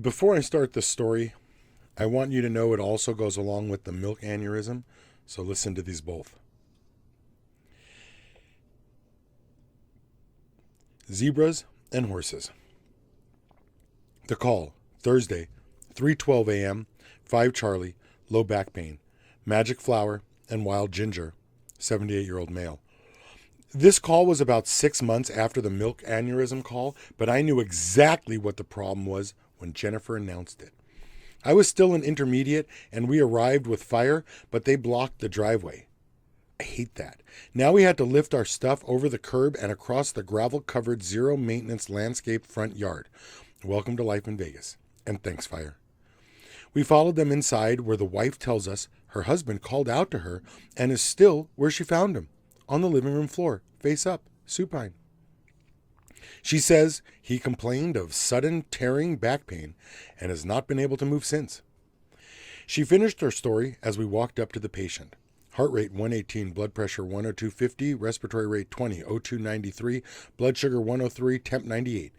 Before I start this story, I want you to know it also goes along with the milk aneurysm, so listen to these both. Zebras and horses. The call, Thursday, 3:12 a.m., 5 Charlie, low back pain, magic flower, and wild ginger, 78-year-old male. This call was about 6 months after the milk aneurysm call, but I knew exactly what the problem was when Jennifer announced it. I was still an intermediate, and we arrived with fire, but they blocked the driveway. I hate that. Now we had to lift our stuff over the curb and across the gravel-covered, zero-maintenance landscape front yard. Welcome to life in Vegas, and thanks, fire. We followed them inside, where the wife tells us her husband called out to her and is still where she found him, on the living room floor, face up, supine. She says he complained of sudden tearing back pain and has not been able to move since. She finished her story as we walked up to the patient. Heart rate 118, blood pressure 102/50, respiratory rate 20, O2 93, blood sugar 103, temp 98.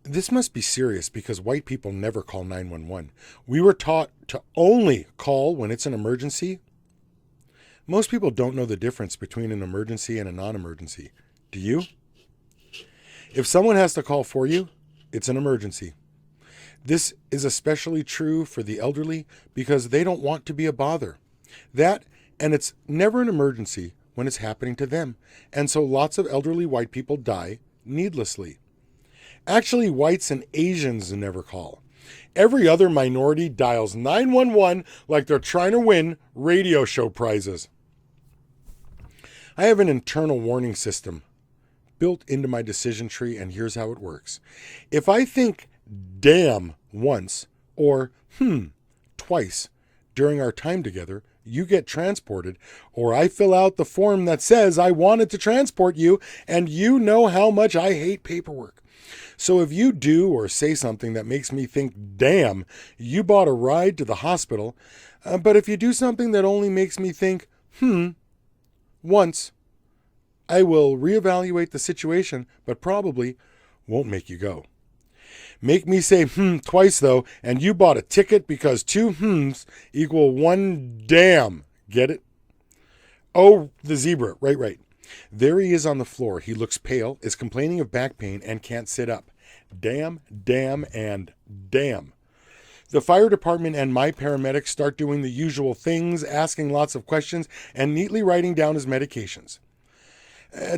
This must be serious because white people never call 911. We were taught to only call when it's an emergency. Most people don't know the difference between an emergency and a non-emergency. Do you? If someone has to call for you, it's an emergency. This is especially true for the elderly because they don't want to be a bother. That, and it's never an emergency when it's happening to them. And so lots of elderly white people die needlessly. Actually, whites and Asians never call. Every other minority dials 911 like they're trying to win radio show prizes. I have an internal warning system built into my decision tree, and here's how it works. If I think damn once or twice during our time together, you get transported, or I fill out the form that says I wanted to transport you, and you know how much I hate paperwork. So if you do or say something that makes me think, damn, you bought a ride to the hospital, but if you do something that only makes me think, once, I will reevaluate the situation, but probably won't make you go. Make me say twice, though, and you bought a ticket because 2 hms equal 1 damn. Get it? Oh, the zebra. Right. There he is on the floor. He looks pale, is complaining of back pain, and can't sit up. Damn, and damn. The fire department and my paramedics start doing the usual things, asking lots of questions, and neatly writing down his medications.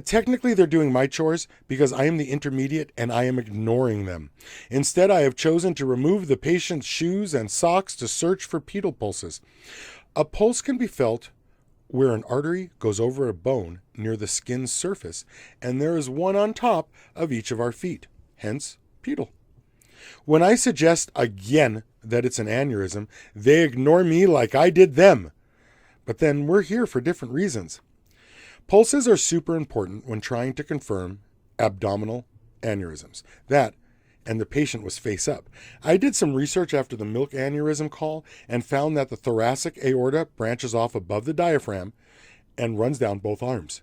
Technically, they're doing my chores because I am the intermediate and I am ignoring them. Instead, I have chosen to remove the patient's shoes and socks to search for pedal pulses. A pulse can be felt where an artery goes over a bone near the skin's surface, and there is one on top of each of our feet, hence pedal. When I suggest again that it's an aneurysm, they ignore me like I did them. But then we're here for different reasons. Pulses are super important when trying to confirm abdominal aneurysms. That, and the patient was face up. I did some research after the milk aneurysm call and found that the thoracic aorta branches off above the diaphragm and runs down both arms.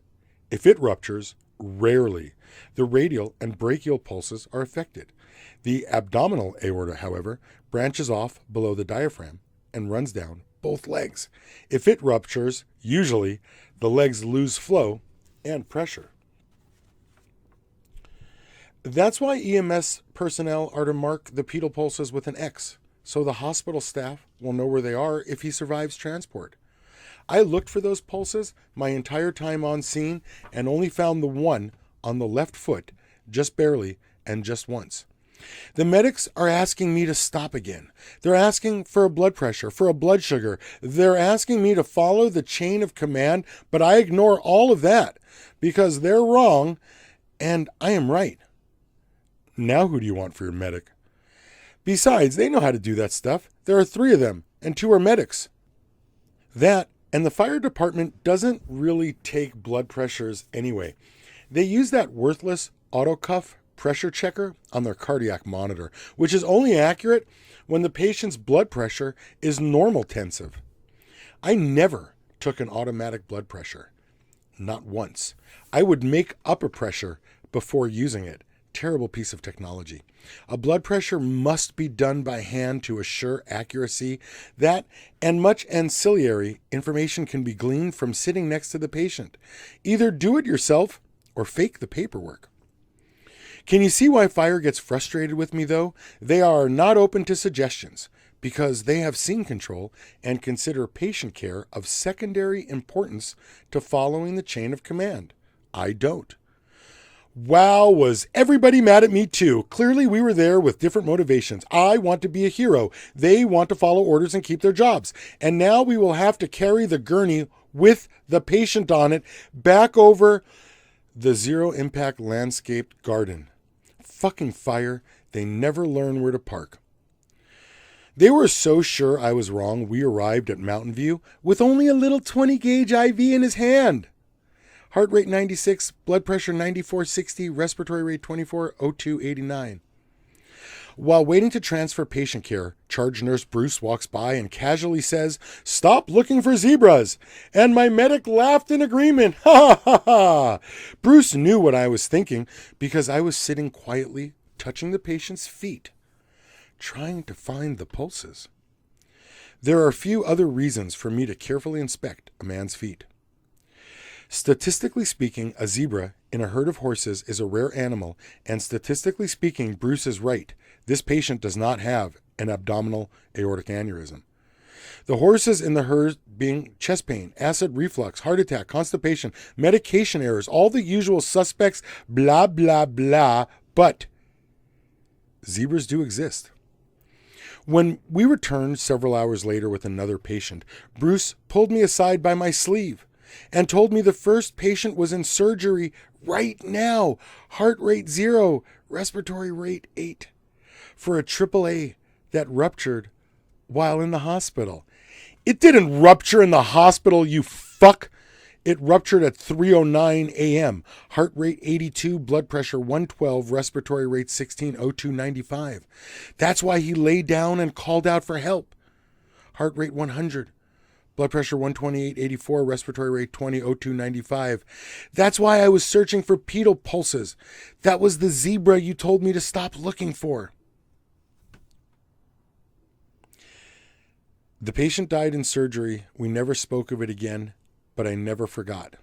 If it ruptures, rarely, the radial and brachial pulses are affected. The abdominal aorta, however, branches off below the diaphragm and runs down both legs. If it ruptures, usually, the legs lose flow and pressure. That's why EMS personnel are to mark the pedal pulses with an X, so the hospital staff will know where they are if he survives transport. I looked for those pulses my entire time on scene and only found the one on the left foot, just barely and just once. The medics are asking me to stop again. They're asking for a blood pressure, for a blood sugar. They're asking me to follow the chain of command, but I ignore all of that because they're wrong and I am right. Now who do you want for your medic? Besides, they know how to do that stuff. There are 3 of them, and 2 are medics. That, and the fire department doesn't really take blood pressures anyway. They use that worthless auto-cuff pressure checker on their cardiac monitor, which is only accurate when the patient's blood pressure is normal tensive. I never took an automatic blood pressure. Not once. I would make up a pressure before using it. terrible piece of technology. A blood pressure must be done by hand to assure accuracy. That and much ancillary information can be gleaned from sitting next to the patient. Either do it yourself or fake the paperwork. Can you see why fire gets frustrated with me, though? They are not open to suggestions because they have scene control and consider patient care of secondary importance to following the chain of command. I don't. Wow, was everybody mad at me too? Clearly we were there with different motivations. I want to be a hero. They want to follow orders and keep their jobs. And now we will have to carry the gurney with the patient on it back over the zero-impact landscaped garden. Fucking fire. They never learn where to park. They were so sure I was wrong, we arrived at Mountain View with only a little 20-gauge IV in his hand. Heart rate 96, blood pressure 94/60, respiratory rate 24/02/89. While waiting to transfer patient care, charge nurse Bruce walks by and casually says, "Stop looking for zebras." And my medic laughed in agreement. Ha ha ha! Bruce knew what I was thinking because I was sitting quietly, touching the patient's feet, trying to find the pulses. There are a few other reasons for me to carefully inspect a man's feet. Statistically speaking, a zebra in a herd of horses is a rare animal, and statistically speaking, Bruce is right. This patient does not have an abdominal aortic aneurysm. The horses in the herd being chest pain, acid reflux, heart attack, constipation, medication errors, all the usual suspects, blah, blah, blah, but zebras do exist. When we returned several hours later with another patient, Bruce pulled me aside by my sleeve and told me the first patient was in surgery right now, heart rate 0, respiratory rate 8, for a AAA that ruptured while in the hospital. It didn't rupture in the hospital, you fuck. It ruptured at 3:09 a.m. Heart rate 82, blood pressure 112, respiratory rate 16/02/95. That's why he lay down and called out for help. Heart rate 100. Blood pressure 128/84, respiratory rate 20/02/95. That's why I was searching for pedal pulses. That was the zebra you told me to stop looking for. The patient died in surgery. We never spoke of it again, but I never forgot.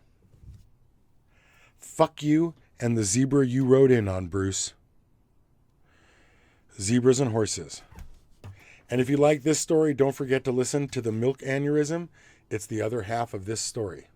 Fuck you and the zebra you rode in on, Bruce. Zebras and horses. And if you like this story, don't forget to listen to the milk aneurysm. It's the other half of this story.